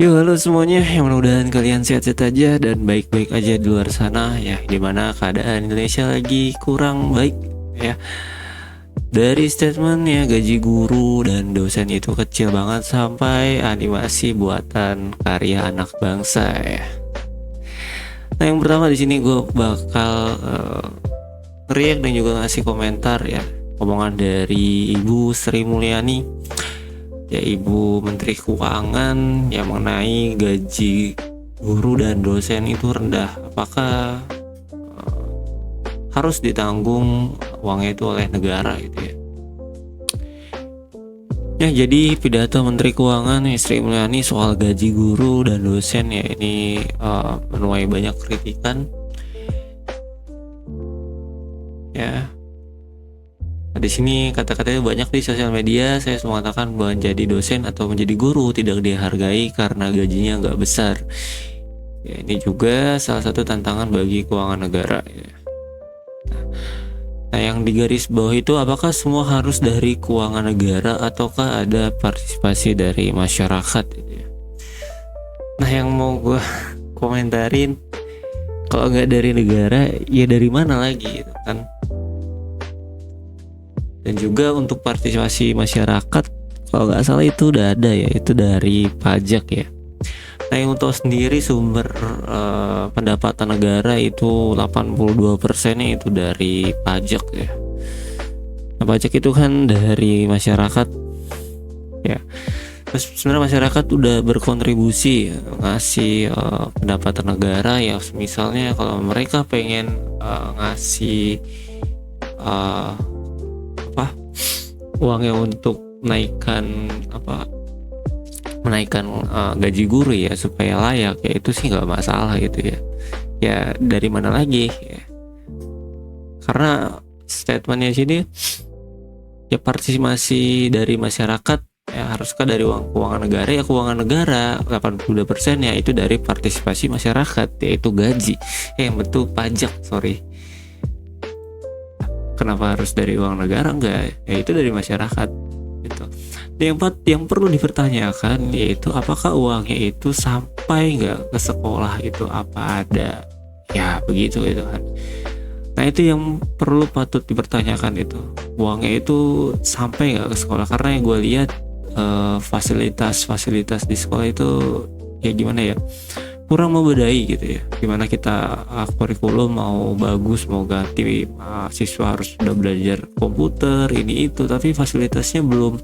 Yo, halo semuanya, yang mudah-mudahan kalian sehat-sehat aja dan baik-baik aja di luar sana ya, dimana keadaan Indonesia lagi kurang baik ya. Dari statement ya, gaji guru dan dosen itu kecil banget sampai animasi buatan karya anak bangsa ya. Nah, yang pertama di sini gue bakal react dan juga ngasih komentar ya, omongan dari Ibu Sri Mulyani ya, Ibu Menteri Keuangan, yang mengenai gaji guru dan dosen itu rendah. Apakah harus ditanggung uangnya itu oleh negara gitu ya? Ya, jadi pidato Menteri Keuangan Sri Mulyani soal gaji guru dan dosen ya, ini menuai banyak kritikan ya. Di sini kata-katanya banyak di sosial media. Saya mengatakan bahwa menjadi dosen atau menjadi guru tidak dihargai karena gajinya nggak besar. Ya, ini juga salah satu tantangan bagi keuangan negara. Ya. Nah, yang digaris bawah itu, apakah semua harus dari keuangan negara ataukah ada partisipasi dari masyarakat? Gitu ya. Nah, yang mau gue komentarin, kalau nggak dari negara, ya dari mana lagi gitu kan? Dan juga untuk partisipasi masyarakat, kalau nggak salah itu udah ada ya, itu dari pajak ya. Nah, yang untuk sendiri sumber pendapatan negara itu 82%-nya itu dari pajak ya. Nah, pajak itu kan dari masyarakat ya. Terus sebenarnya masyarakat udah berkontribusi ngasih pendapatan negara ya. Misalnya kalau mereka pengen ngasih uangnya untuk menaikkan gaji guru ya supaya layak ya, itu sih nggak masalah gitu ya. Ya dari mana lagi ya? Karena statementnya sini ya, partisipasi dari masyarakat ya, haruskah dari uang keuangan negara? Ya keuangan negara 82% ya itu dari partisipasi masyarakat, yaitu gaji yang bentuk pajak, sorry. Kenapa harus dari uang negara? Enggak, ya itu dari masyarakat gitu. Yang perlu dipertanyakan yaitu apakah uangnya itu sampai nggak ke sekolah, itu apa ada ya begitu itu kan. Nah, itu yang perlu patut dipertanyakan, itu uangnya itu sampai nggak ke sekolah. Karena yang gue lihat fasilitas di sekolah itu ya gimana ya, kurang membedai gitu ya. Gimana kita kurikulum mau bagus, mau ganti, siswa harus sudah belajar komputer ini itu, tapi fasilitasnya belum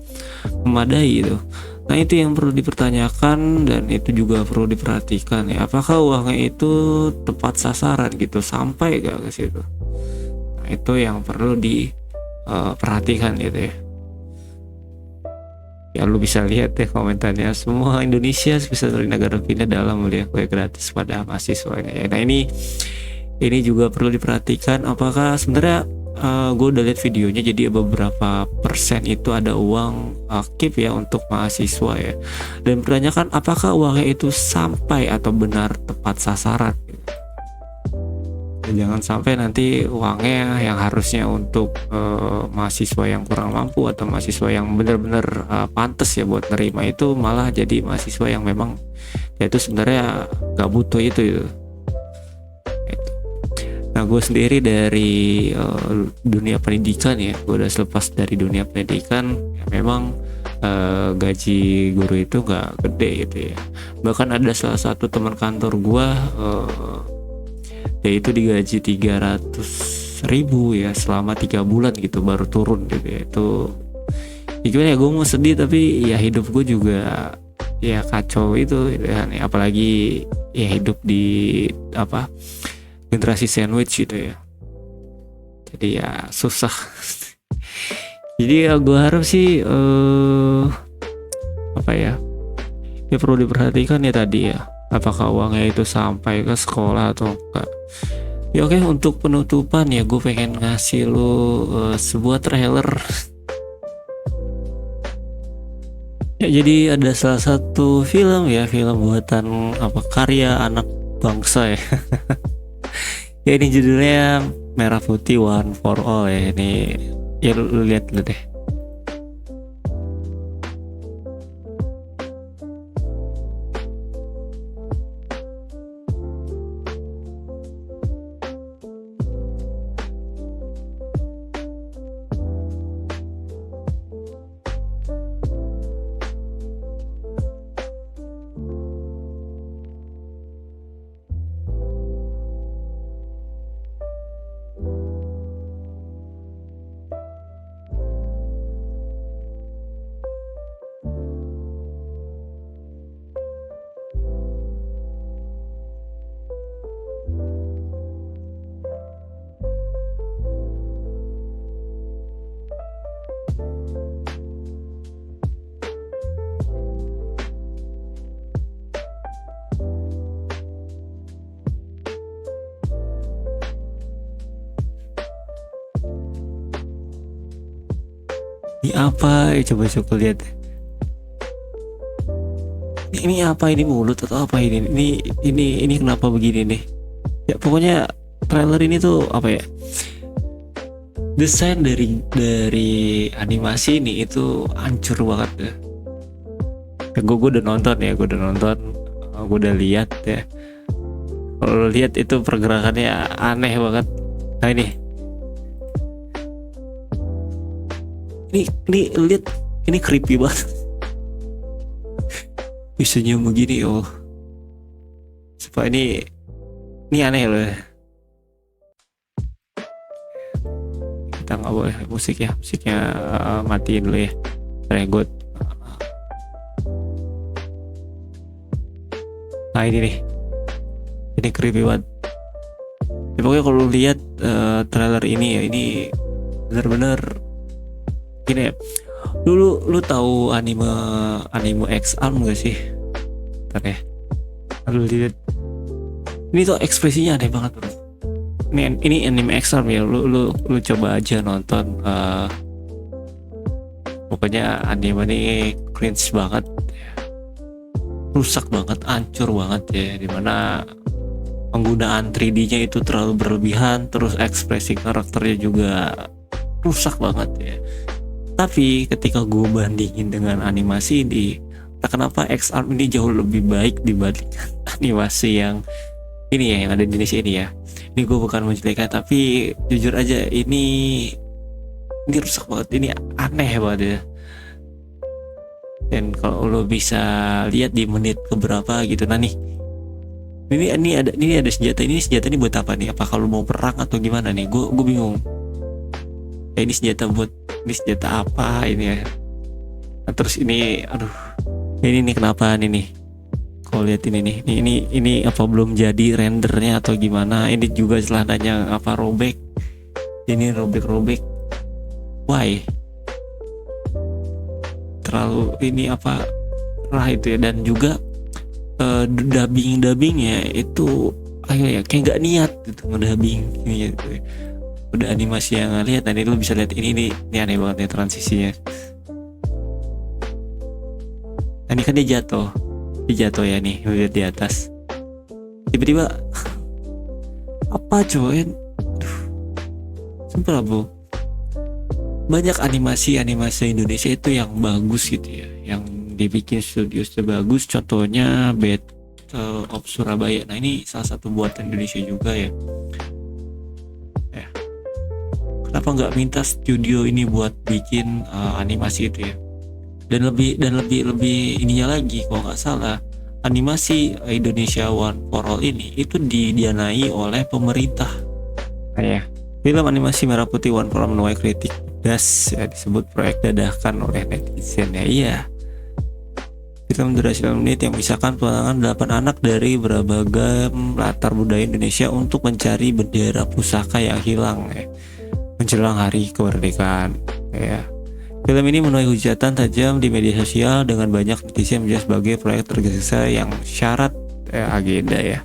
memadai gitu. Nah, itu yang perlu dipertanyakan dan itu juga perlu diperhatikan ya, apakah uangnya itu tepat sasaran gitu, sampai gak ke situ. Nah, itu yang perlu diperhatikan gitu ya. Ya, lu bisa lihat deh komentarnya, semua Indonesia bisa dari negara pindah dalam melihat kue gratis pada mahasiswa ya. Nah, ini juga perlu diperhatikan, apakah sebenarnya gue udah lihat videonya, jadi beberapa persen itu ada uang keep ya untuk mahasiswa ya, dan pertanyakan apakah uangnya itu sampai atau benar tepat sasaran. Jangan sampai nanti uangnya yang harusnya untuk mahasiswa yang kurang mampu atau mahasiswa yang benar-benar pantas ya buat nerima, itu malah jadi mahasiswa yang memang ya itu sebenarnya gak butuh itu gitu. Nah, gue sendiri dari dunia pendidikan ya, gue udah selepas dari dunia pendidikan ya, memang gaji guru itu gak gede gitu ya. Bahkan ada salah satu teman kantor gue yaitu digaji 300.000 ya selama 3 bulan gitu, baru turun gitu ya. Itu ya gimana ya, gue mau sedih tapi ya hidup gue juga ya kacau itu ya, apalagi ya hidup di generasi sandwich gitu ya, jadi ya susah. Jadi ya gue harap sih ya perlu diperhatikan ya tadi ya, apakah uangnya itu sampai ke sekolah atau enggak. Ya oke, untuk penutupan ya gue pengen ngasih lu sebuah trailer. Ya, jadi ada salah satu film buatan karya anak bangsa ya. Ya, ini judulnya Merah Putih One for All ya. Ini ya lu lihat dulu deh. Ini apa ya, coba lihat. Ini apa, ini mulut atau apa ini? Ini kenapa begini nih? Ya pokoknya trailer ini tuh apa ya? Desain dari animasi ini itu hancur banget ya. Gue udah nonton ya, gue udah lihat ya. Kalau lihat itu pergerakannya aneh banget. Nah ini lihat, ini creepy banget. Bisanya begini, oh. Supaya ini aneh loh. Kita nggak boleh musiknya matiin dulu ya. Regot. Nah ini creepy banget. Ya, pokoknya kalau lihat trailer ini ya, ini benar-benar gini ya. Lu tahu anime X-Arm gak sih? Ntar ya. Lu lihat. Ini tuh ekspresinya aneh banget bro. Ini anime X-Arm ya. Lu coba aja nonton. Pokoknya anime ini cringe banget. Rusak banget, hancur banget ya. Dimana penggunaan 3D-nya itu terlalu berlebihan, terus ekspresi karakternya juga rusak banget ya. Tapi ketika gue bandingin dengan animasi ini, kenapa X-Arm ini jauh lebih baik dibandingkan animasi yang ini ya, yang ada di Indonesia ini ya. Ini gue bukan menjelekkan, tapi jujur aja ini rusak banget, ini aneh banget ya. Dan kalau lo bisa lihat di menit keberapa gitu, nah nih ini ada senjata ini buat apa nih? Apa kalau mau perang atau gimana nih? Gue bingung. Ini senjata apa ini ya? Nah, terus ini aduh, ini kenapa nih? Kalau lihat ini apa belum jadi rendernya atau gimana? Ini juga celananya apa robek? Ini robek. Why? Terlalu ini apa lah itu ya. Dan juga dubbingnya itu kayak nggak niat gitu ngedubbing ini gitu. Udah animasi yang lihat, nanti lu bisa lihat ini aneh banget ya transisinya. Nah, ini kan dia jatuh ya nih, lihat di atas tiba-tiba apa cobain. Sumpah bu, banyak animasi Indonesia itu yang bagus gitu ya, yang dibikin studio bagus. Contohnya Battle of Surabaya. Nah ini salah satu buatan Indonesia juga ya. Kenapa nggak minta studio ini buat bikin animasi itu ya? Dan lebih ininya lagi, kalau nggak salah animasi Indonesia One for All ini itu didanai oleh pemerintah. Ya. Film animasi Merah Putih One for All menuai kritik pedas ya, disebut proyek dadakan oleh netizen ya. Iya. Film durasi 5 menit yang mengisahkan petualangan 8 anak dari berbagai latar budaya Indonesia untuk mencari bendera pusaka yang hilang ya, menjelang hari kemerdekaan ya. Film ini menuai hujatan tajam di media sosial dengan banyak netizen menjadi sebagai proyek tergesa yang syarat agenda ya.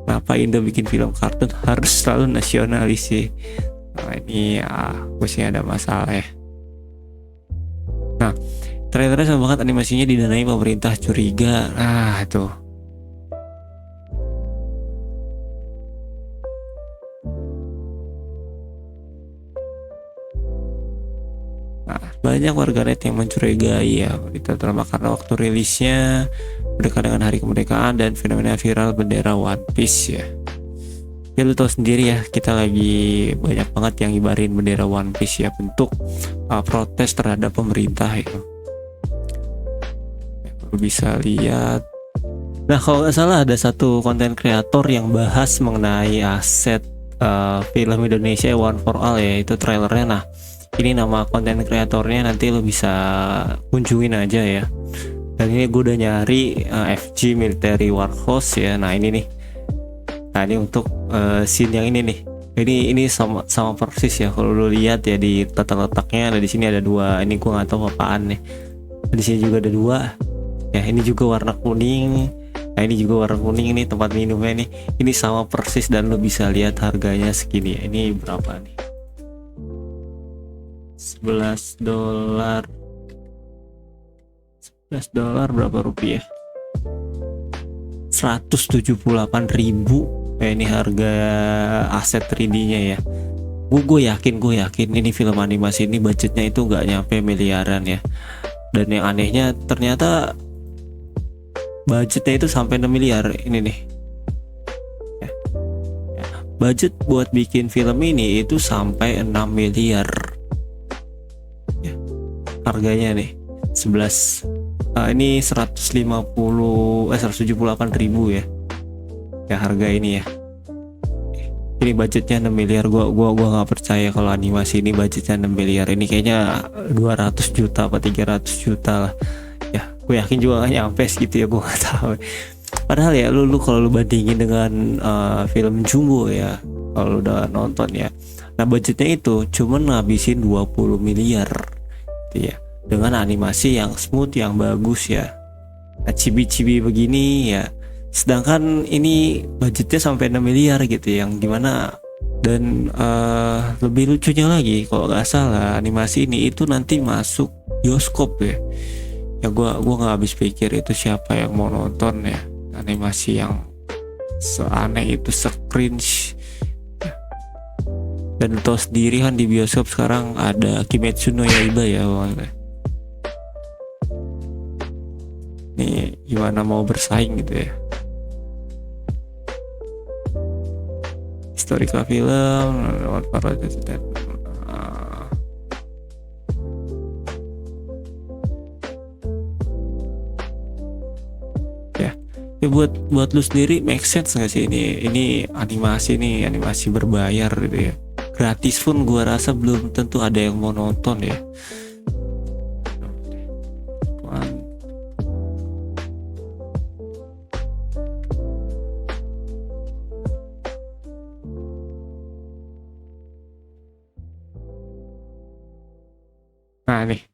Kenapa Indo bikin film kartun harus selalu nasionalis sih? Nah, ini gue sih ada masalah ya. Nah, trailernya sama banget, animasinya didanai pemerintah, curiga. Nah tuh. Nah, banyak warganet yang mencurigai ya berita drama karena waktu rilisnya berdekatan dengan hari kemerdekaan dan fenomena viral bendera One Piece ya. Ya lu tahu sendiri ya, kita lagi banyak banget yang ngibarin bendera One Piece ya, bentuk protes terhadap pemerintah itu. Ya, lu bisa lihat. Nah kalau nggak salah ada satu konten kreator yang bahas mengenai aset film Indonesia One for All ya, itu trailernya. Nah ini nama konten kreatornya, nanti lo bisa kunjungin aja ya. Dan ini gue udah nyari FG Military Warhorse ya. Nah ini nih. Nah ini untuk scene yang ini nih. Ini sama persis ya. Kalau lo lihat ya di tata letaknya, ada di sini ada dua. Ini gue nggak tahu apaan nih. Di sini juga ada dua. Ya ini juga warna kuning. Nah ini juga warna kuning, ini tempat minumnya nih. Ini sama persis dan lo bisa lihat harganya segini ya. Ini berapa nih? $11 $11 berapa rupiah? 178.000. Ini harga aset 3D nya ya. Gue yakin ini film animasi ini budgetnya itu nggak nyampe miliaran ya. Dan yang anehnya ternyata budgetnya itu sampai 6 miliar ini nih ya. Budget buat bikin film ini itu sampai 6 miliar ya. Harganya nih 11 ini 178.000 ya. Ya harga ini ya. Ini budgetnya 6 miliar. Gua nggak percaya kalau animasi ini budgetnya 6 miliar. Ini kayaknya 200 juta apa 300 juta lah. Ya, gue yakin juga gak nyampe segitu ya, gue gak tahu. Padahal ya lu kalau lu bandingin dengan film Jumbo ya, kalau lu udah nonton ya. Nah, budgetnya itu cuma ngabisin 20 miliar gitu ya. Dengan animasi yang smooth, yang bagus ya. Nah, cibi-cibi begini ya. Sedangkan ini budgetnya sampai 6 miliar gitu, yang gimana. Dan lebih lucunya lagi, kalau nggak salah animasi ini itu nanti masuk bioskop ya. Ya gua nggak habis pikir itu siapa yang mau nonton ya animasi yang seaneh itu, se-cringe ya. Dan tau sendiri kan di bioskop sekarang ada Kimetsu no Yaiba ya. Nih gimana mau bersaing gitu ya. Historical film, ya buat lu sendiri make sense nggak sih ini animasi berbayar gitu ya. Gratis pun gua rasa belum tentu ada yang mau nonton ya. Nah nih,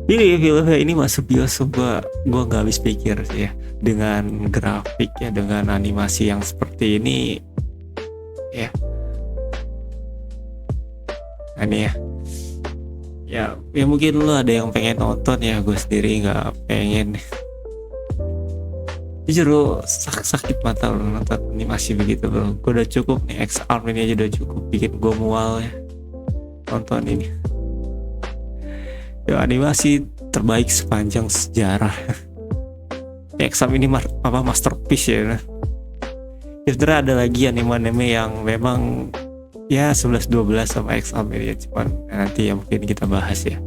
ini filmnya ini masuk bioskop, gua nggak habis pikir sih ya, dengan grafik ya, dengan animasi yang seperti ini ya. Nah, ini ya mungkin lo ada yang pengen nonton ya, gue sendiri nggak pengen. Jujur sakit mata lo nonton animasi begitu bro. Gue udah cukup nih, X-Arm ini aja udah cukup bikin gue mual ya nonton ini. Ya, animasi terbaik sepanjang sejarah. X-Arm ini masterpiece ya. Sebenarnya ada lagi anime-anime yang memang ya 11-12 sama X-Arm ini ya, cuman nanti ya mungkin kita bahas ya.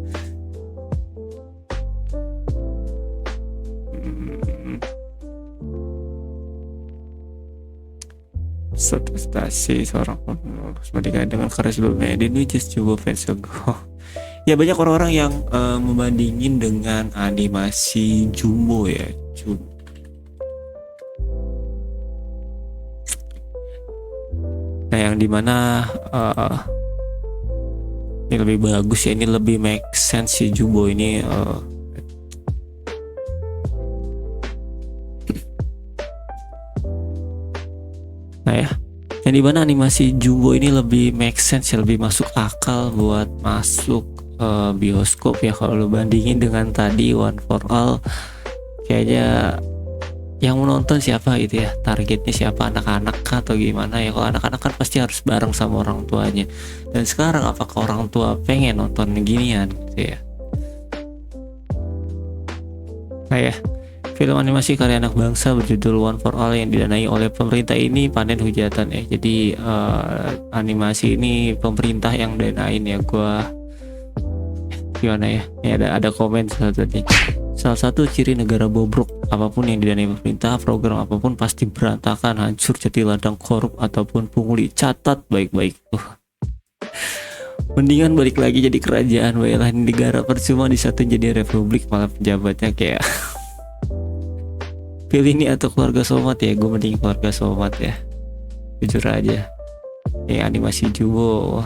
Prestasi seorang penulis menikah dengan karya sebelumnya di which is Jumbo fans ago. Ya banyak orang-orang yang membandingin dengan animasi Jumbo ya. Nah yang dimana ini lebih bagus ya, ini lebih make sense si Jumbo ini. Nah ya, yang dimana animasi Jumbo ini lebih make sense ya, lebih masuk akal buat masuk bioskop ya. Kalau lu bandingin dengan tadi One for All, kayaknya yang menonton siapa gitu ya, targetnya siapa, anak-anak atau gimana ya. Kalau anak-anak kan pasti harus bareng sama orang tuanya, dan sekarang apakah orang tua pengen nonton ginian gitu ya. Nah ya, film animasi karya anak bangsa berjudul One for All yang didanai oleh pemerintah ini panen hujatan ya. Jadi animasi ini pemerintah yang danain ya. Gua gimana ya? Ini ada komen salah satu ciri negara bobrok, apapun yang didanai pemerintah, program apapun pasti berantakan, hancur, jadi ladang korup ataupun pungli. Catat baik-baik. Mendingan balik lagi jadi kerajaan, baiklah negara percuma di satu jadi republik, malah pejabatnya kayak pilih ini atau keluarga Somat ya. Gue mending keluarga Somat ya, jujur aja. Animasi Jumbo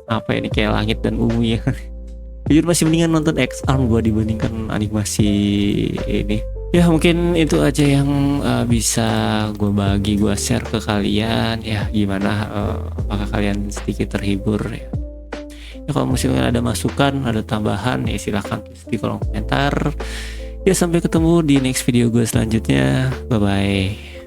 apa ini, kayak langit dan bumi ya. Jujur masih mendingan nonton X-Arm gue dibandingkan animasi ini. Ya mungkin itu aja yang bisa gue bagi, gue share ke kalian ya. Gimana, apakah kalian sedikit terhibur ya? Ya, kalau misalnya ada masukan, ada tambahan, ya silahkan tulis di kolom komentar. Ya sampai ketemu di next video gue selanjutnya. Bye bye.